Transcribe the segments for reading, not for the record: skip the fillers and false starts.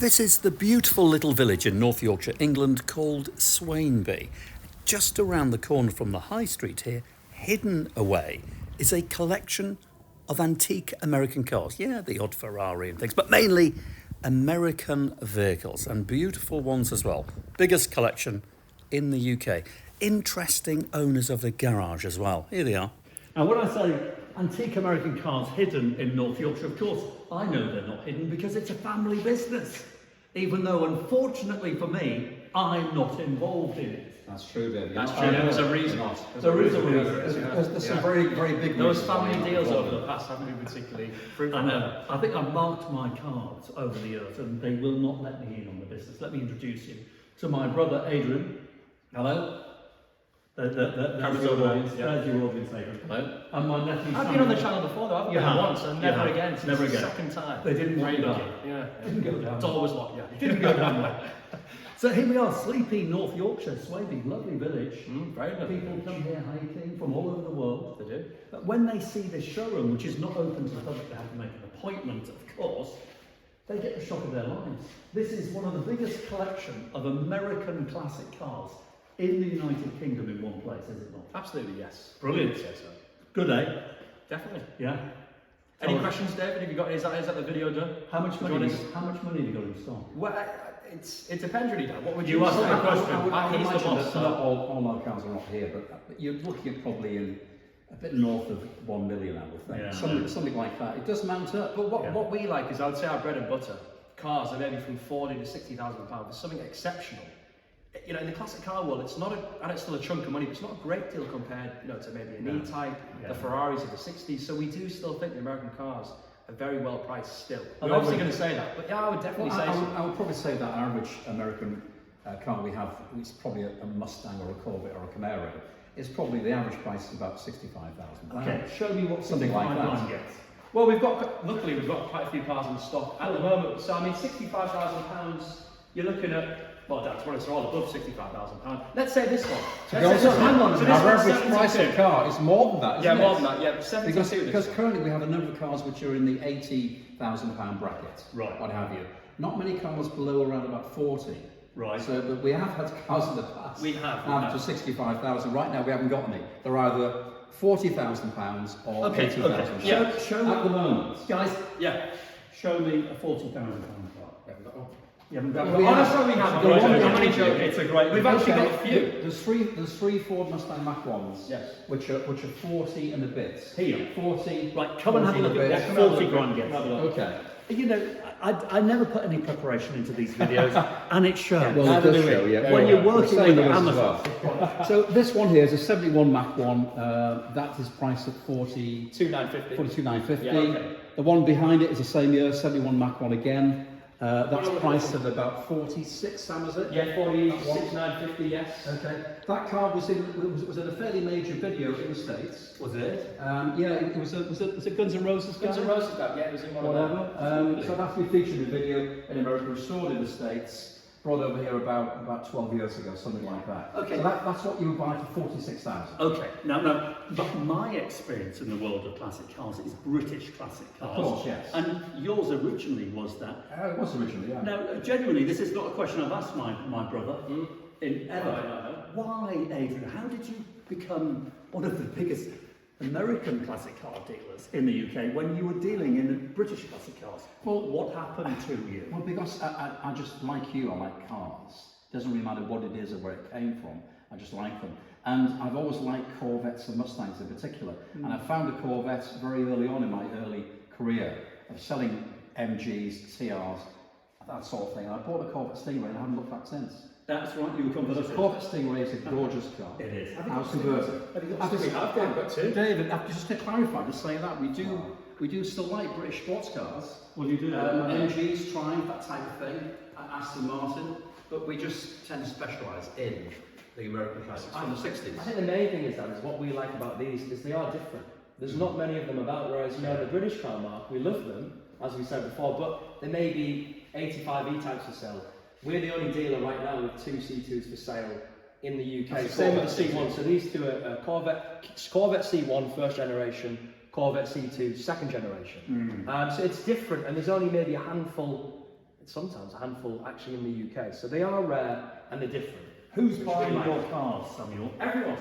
This is the beautiful little village in North Yorkshire, England, called Swainby. Just around the corner from the high street here, hidden away, is a collection of antique American cars. Yeah, the odd Ferrari and things, but mainly American vehicles, and beautiful ones as well. Biggest collection in the UK. Interesting owners of the garage as well. Here they are. And when I say antique American cars hidden in North Yorkshire, of course, I know they're not hidden because it's a family business. Even though, unfortunately for me, I'm not involved in it. That's true, David. That's true. There's a reason. There is a reason. There's some very, very big Those reasons family why deals I'm over the involved. past haven't been particularly fruitful. I know. I think I've marked my cards over the years and they will not let me in on the business. Let me introduce you to my brother, Adrian. Hello. There's your audience. Yeah. There's your audience, Adrian. Hello. And my nephew. I've been on the channel before though, haven't you? You have. Once and never You have. again. It's Never the again. second time. They didn't want Very you lucky. down. Yeah. Didn't go down. It's always what, yeah. Didn't go down well. So here we are, sleepy North Yorkshire, Swainby, lovely village. Very lovely. People come here hiking from all over the world. They do. But when they see this showroom, which is not open to the public, they have to make an appointment, of course, they get the shock of their lives. This is one of the biggest collection of American classic cars in the United Kingdom in one place, is it not? Absolutely, yes. Brilliant. I'd say so. Good, eh? Definitely. Yeah. Any questions, David? Have you got? Is that the video done? How much Do you money? want to- How much money have you got in stock? Well, it depends really. Dan. What would You you asked say? that question. I would He's the imagine boss. that So. not all our cars are not here, but you're looking at probably in a bit north of 1 million, I would think. Yeah. Something like that. It does mount up. But Yeah. what we like is, I would say, our bread and butter cars are maybe from 40 to 60,000 pounds. There's something exceptional. You know, in the classic car world, it's not and it's still a chunk of money, but it's not a great deal compared, to maybe an E-Type, Yeah. the Ferraris of the 60s. So we do still think the American cars are very well priced still. And We're I obviously would- going to say that, but yeah, I would definitely Well, say so. I would probably say that average American car we have, it's probably a Mustang or a Corvette or a Camaro. It's probably the average price is about 65,000. Okay, show me what Something like that. 65 gets. Well, luckily we've got quite a few cars in stock at the moment. So I mean, £65,000, you're looking at, well, that's what it's all above £65,000. Let's say this one. Let's say, hang on, so this our one's average price 72. of car is more than that, isn't Yeah, it? more than that. Yeah, 72. Because currently we have a number of cars which are in the £80,000 bracket, Right. what have you. Not many cars below around about 40. Right. So, but we have had cars in the past. We have. Up to 65,000. Right now we haven't got any. They're either £40,000 or Okay, 80,000. okay. Yeah. Show At the moment. guys, Yeah. show me a £40,000 car. You haven't got Well, we Oh, have- that's what we have. the Right, one I'm behind only you- joking. It's a great. We've actually Okay, got a few. There's three Ford Mustang Mach 1s. Yes. Which are 40 and a bit. Here. 40. Right, come and have a 40 look at and a what bit. 40 grand gets. Okay. You know, I never put any preparation into these videos, and it shows. Well, it does show, yeah. When you're We're working saying with this as Amazon. well. So this one here is a 71 Mach 1. That is priced at 2,950. 42,950. Yeah, okay. The one behind it is the same year, 71 Mach 1 again. That's priced at about 46, Sam, is it? Yeah, 46,950. Yes. Okay. That car was in a fairly major video in the States. Was it? Yeah, it was a Guns N' Roses guy? Guns N' Roses, that. Yeah, it was in one of them. Whatever. So that's we featured in a video in America, restored in the States, brought over here about 12 years ago, something like that. Okay. So that's what you would buy for 46,000. Okay, now, but my experience in the world of classic cars is British classic cars. Of course, yes. And yours originally was that. It was originally, yeah. Now, genuinely, this is not a question I've asked my brother in ever. Right. Why, Adrian, how did you become one of the biggest American classic car dealers in the UK when you were dealing in British classic cars? Well, what happened to you? Well, because I just, like you, I like cars. Doesn't really matter what it is or where it came from, I just like them. And I've always liked Corvettes and Mustangs in particular. And I found a Corvette very early on in my early career of selling MGs, TRs, that sort of thing. And I bought a Corvette Stingray and I haven't looked back since. That's right, you were coming The for Corvette Stingray is a gorgeous car. It is. I was converted. I've got two. David, just to clarify, just saying that, we do still like British sports cars. Well, you do. MGs, Triumph, that type of thing, Aston Martin, but we just tend to specialise in the American classics from the 60s. I think the main thing is what we like about these is they are different. There's not many of them about, whereas the British car mark, we love them, as we said before, but there may be 85 E-types for sale. We're the only dealer right now with two C2s for sale in the UK. That's Same with the Corvette C1. So these two are Corvette C1 first generation, Corvette C2 second generation. So it's different, and there's only maybe a handful sometimes a handful actually in the UK. So they are rare and they're different. Who's buying your cars, Samuel? Everyone.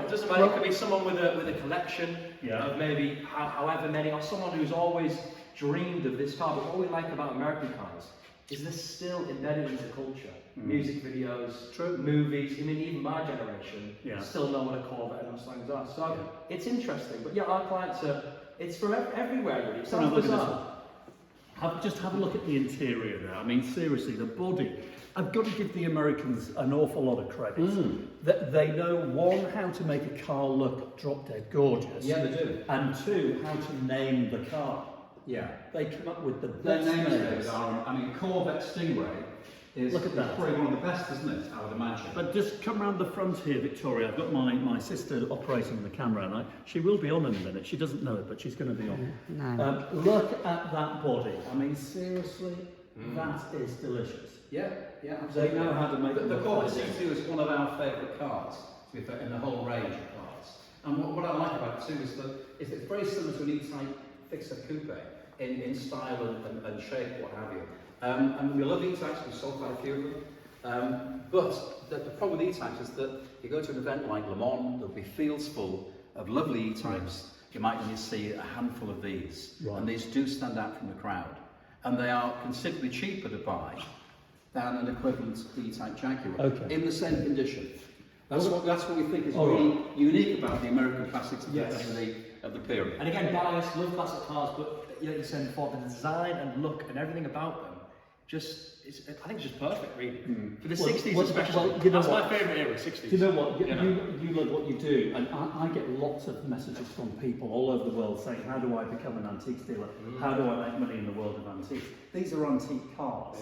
It doesn't matter. It could be someone with a collection Yeah. of maybe however many, or someone who's always dreamed of this car. But what we like about American cars is they're still embedded into culture. Music videos, movies. I mean, even my generation still know what a Corvette and Mustangs are. So it's interesting. But yeah, our clients are. It's from everywhere really. It sounds bizarre. Just have a look at the interior there. I mean, seriously, the body. I've got to give the Americans an awful lot of credit. That they know, one, how to make a car look drop dead gorgeous. Yeah, they do. And two, how to name the car. Yeah. They come up with the Their best names names. are, I mean, Corvette Stingray is, Look at that. probably one of the best, isn't it? I would imagine. But just come round the front here, Victoria. I've got my sister operating the camera, and she will be on in a minute. She doesn't know it, but she's going to be on. No. Look at that body. I mean, seriously, that is delicious. Yeah, absolutely. They know how to make the it Corvette look C2 is one of our favourite cars, to be fair, in the whole range of cars. And what I like about it too is that it's very similar to an E-Type fixer coupe in style and shape, what have you. And we love E-Types, we've sold quite a few of them. But the problem with E-Types is that you go to an event like Le Mans, there'll be fields full of lovely E-Types. You might only see a handful of these, and these do stand out from the crowd. And they are considerably cheaper to buy than an equivalent E-Type Jaguar in the same condition. That's what we think is really unique about the American classics of the period. And again, biased, love classic cars, but like you said before, the design and look and everything about them, I think it's just perfect, really. For the 60s especially. You know that's what? my favourite era, 60s. Do you know what? You love what you do, and I get lots of messages from people all over the world saying, how do I become an antiques dealer? How do I make money in the world of antiques? These are antique cars.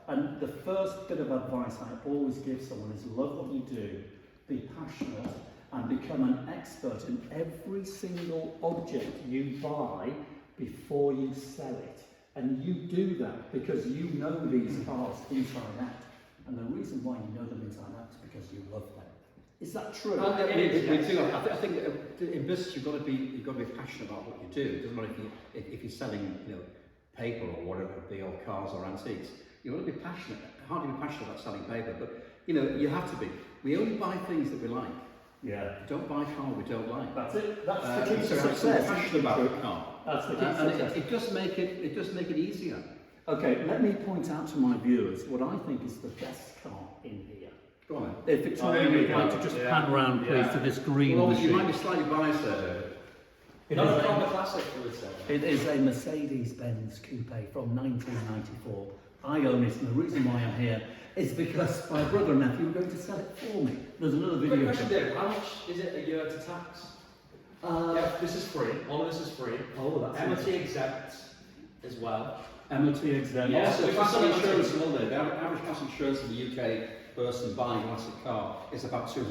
And the first bit of advice I always give someone is love what you do, be passionate, and become an expert in every single object you buy before you sell it. And you do that because you know these cars inside out. And the reason why you know them inside out is because you love them. Is that true? We do. I think in business you've got to be passionate about what you do. It doesn't matter if you're selling paper or whatever it be, or cars or antiques. You've got to be passionate. Hard to be passionate about selling paper, but you have to be. We only buy things that we like. Yeah. Don't buy a car we don't like. That's it. That's the key to so success. Passionate about the car. That's the key to success. And it does make it easier. Okay, let me point out to my viewers what I think is the best car in here. Go on then. If Victoria would like to just pan round, please, to this green Well, machine. you might be slightly biased there. Not a proper classic, I would say. It is a Mercedes-Benz coupe from 1994. I own it, and the reason why I'm here is because my brother and nephew were going to sell it for me. There's another Quick video. question, Dave. How much is it a year to tax? This is free. All of this is free. Oh, that's MOT exempt as well. MOT exempt. Yeah. Also, So classic if insurance in London, the average classic insurance in the UK person buying a classic car is about £200.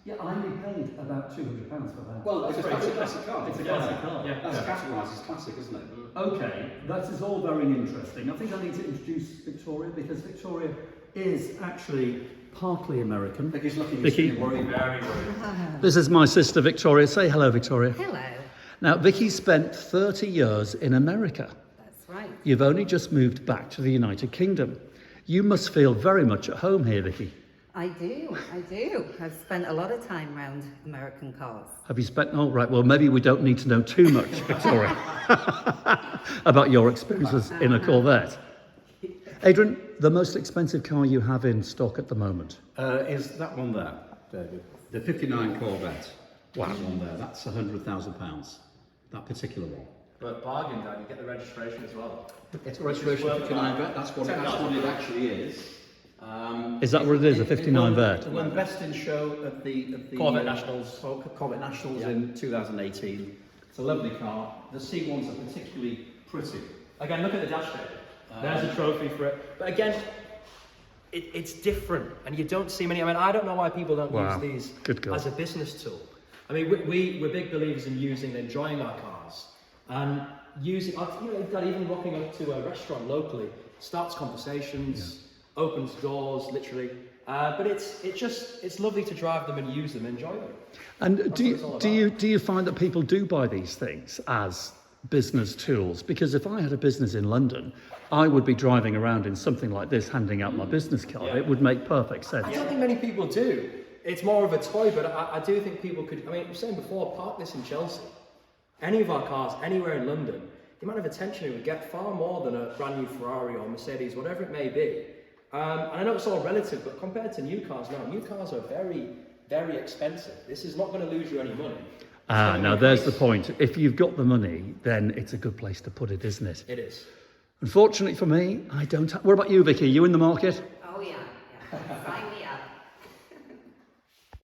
Yeah, I only paid about £200 for that. Well, it's a classic car. It's a classic car. Yeah. That's categorised as classic, isn't it? Okay, that is all very interesting. I think I need to introduce Victoria because Victoria is actually partly American. Vicky's looking Vicky. very This is my sister Victoria. Say hello, Victoria. Hello. Now, Vicky spent 30 years in America. That's right. You've only just moved back to the United Kingdom. You must feel very much at home here, Vicky. I do. I've spent a lot of time around American cars. Have you spent? Oh, right. Well, maybe we don't need to know too much, Victoria, about your experiences in a Corvette. Adrian, the most expensive car you have in stock at the moment? Is that one there, David? The 59 Corvette. Wow. That one there. That's £100,000. That particular one. But bargain, Dad, you get the registration as well. It's a registration 59 Vet. That's what it actually is. Is that what it is, a 59 Vet? It won Best in Show at the Corvette Nationals. Corvette Nationals in 2018. It's a lovely car. The C1s are particularly pretty. Again, look at the dash there. There's a trophy for it. But again, it's different, and you don't see many. I mean, I don't know why people don't use these as a business tool. I mean, we're big believers in using and enjoying our cars, and using, that even rocking up to a restaurant locally starts conversations, opens doors, literally. But it's lovely to drive them and use them, and enjoy them. And do you find that people do buy these things as business tools, because if I had a business in London, I would be driving around in something like this, handing out my business card. Yeah. It would make perfect sense. I don't think many people do. It's more of a toy, but I do think people could. I mean, I was saying before, park this in Chelsea. Any of our cars, anywhere in London, the amount of attention it would get, far more than a brand new Ferrari or Mercedes, whatever it may be. And I know it's all relative, but compared to new cars now, new cars are very, very expensive. This is not going to lose you any money. Now there's the point. If you've got the money, then it's a good place to put it, isn't it? It is. Unfortunately for me, I don't. What about you, Vicky? You in the market?